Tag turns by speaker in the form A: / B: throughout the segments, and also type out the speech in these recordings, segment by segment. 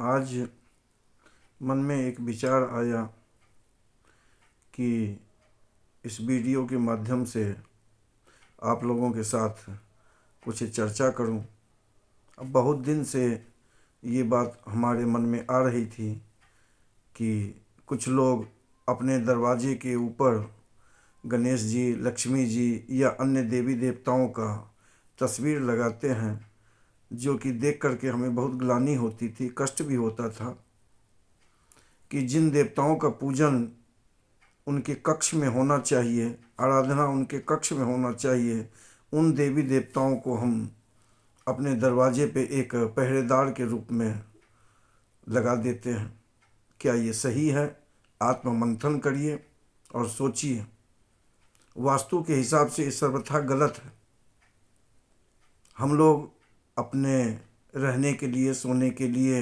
A: आज मन में एक विचार आया कि इस वीडियो के माध्यम से आप लोगों के साथ कुछ चर्चा करूं। अब बहुत दिन से ये बात हमारे मन में आ रही थी कि कुछ लोग अपने दरवाजे के ऊपर गणेश जी, लक्ष्मी जी या अन्य देवी देवताओं का तस्वीर लगाते हैं, जो कि देख करके हमें बहुत ग्लानि होती थी, कष्ट भी होता था कि जिन देवताओं का पूजन उनके कक्ष में होना चाहिए, आराधना उनके कक्ष में होना चाहिए, उन देवी देवताओं को हम अपने दरवाजे पे एक पहरेदार के रूप में लगा देते हैं। क्या ये सही है? आत्ममंथन करिए और सोचिए। वास्तु के हिसाब से ये सर्वथा गलत है। हम लोग अपने रहने के लिए, सोने के लिए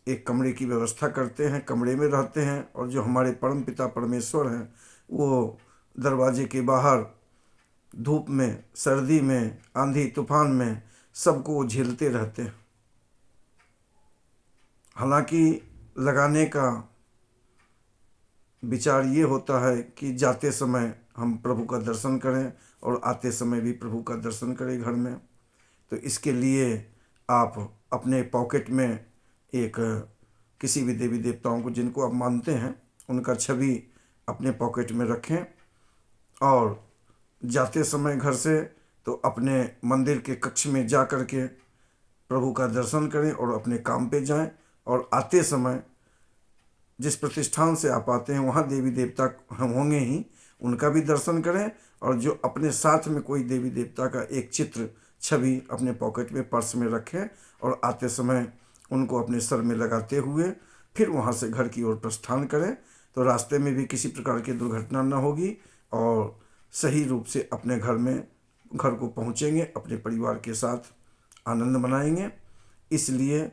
A: एक कमरे की व्यवस्था करते हैं, कमरे में रहते हैं, और जो हमारे परम पिता परमेश्वर हैं वो दरवाजे के बाहर धूप में, सर्दी में, आंधी तूफान में सबको वो झेलते रहते हैं। हालांकि लगाने का विचार ये होता है कि जाते समय हम प्रभु का दर्शन करें और आते समय भी प्रभु का दर्शन करें घर में। तो इसके लिए आप अपने पॉकेट में एक किसी भी देवी देवताओं को जिनको आप मानते हैं उनका छवि अपने पॉकेट में रखें, और जाते समय घर से तो अपने मंदिर के कक्ष में जा कर के प्रभु का दर्शन करें और अपने काम पे जाएं, और आते समय जिस प्रतिष्ठान से आप आते हैं वहाँ देवी देवता हम होंगे ही, उनका भी दर्शन करें, और जो अपने साथ में कोई देवी देवता का एक चित्र, छवि अपने पॉकेट में, पर्स में रखें, और आते समय उनको अपने सर में लगाते हुए फिर वहाँ से घर की ओर प्रस्थान करें। तो रास्ते में भी किसी प्रकार की दुर्घटना न होगी और सही रूप से अपने घर को पहुँचेंगे, अपने परिवार के साथ आनंद मनाएंगे। इसलिए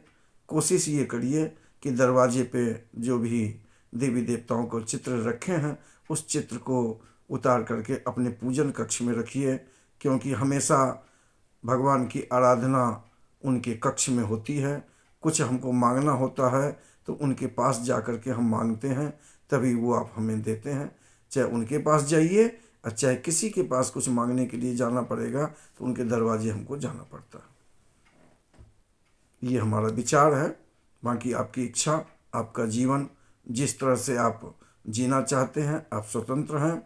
A: कोशिश ये करिए कि दरवाजे पे जो भी देवी देवताओं को चित्र रखे हैं उस चित्र को उतार करके अपने पूजन कक्ष में रखिए, क्योंकि हमेशा भगवान की आराधना उनके कक्ष में होती है। कुछ हमको मांगना होता है तो उनके पास जा कर के हम मांगते हैं, तभी वो आप हमें देते हैं। चाहे उनके पास जाइए और चाहे किसी के पास कुछ मांगने के लिए जाना पड़ेगा तो उनके दरवाजे हमको जाना पड़ता है। ये हमारा विचार है। बाकी आपकी इच्छा, आपका जीवन जिस तरह से आप जीना चाहते हैं, आप स्वतंत्र हैं।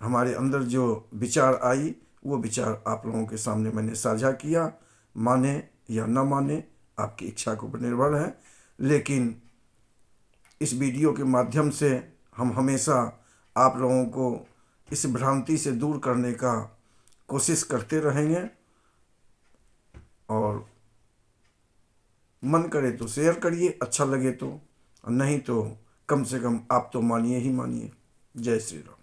A: हमारे अंदर जो विचार आई वो विचार आप लोगों के सामने मैंने साझा किया। माने या न माने आपकी इच्छा के ऊपर निर्भर है, लेकिन इस वीडियो के माध्यम से हम हमेशा आप लोगों को इस भ्रांति से दूर करने का कोशिश करते रहेंगे, और मन करे तो शेयर करिए, अच्छा लगे तो, और नहीं तो कम से कम आप तो मानिए ही मानिए। जय श्री राम।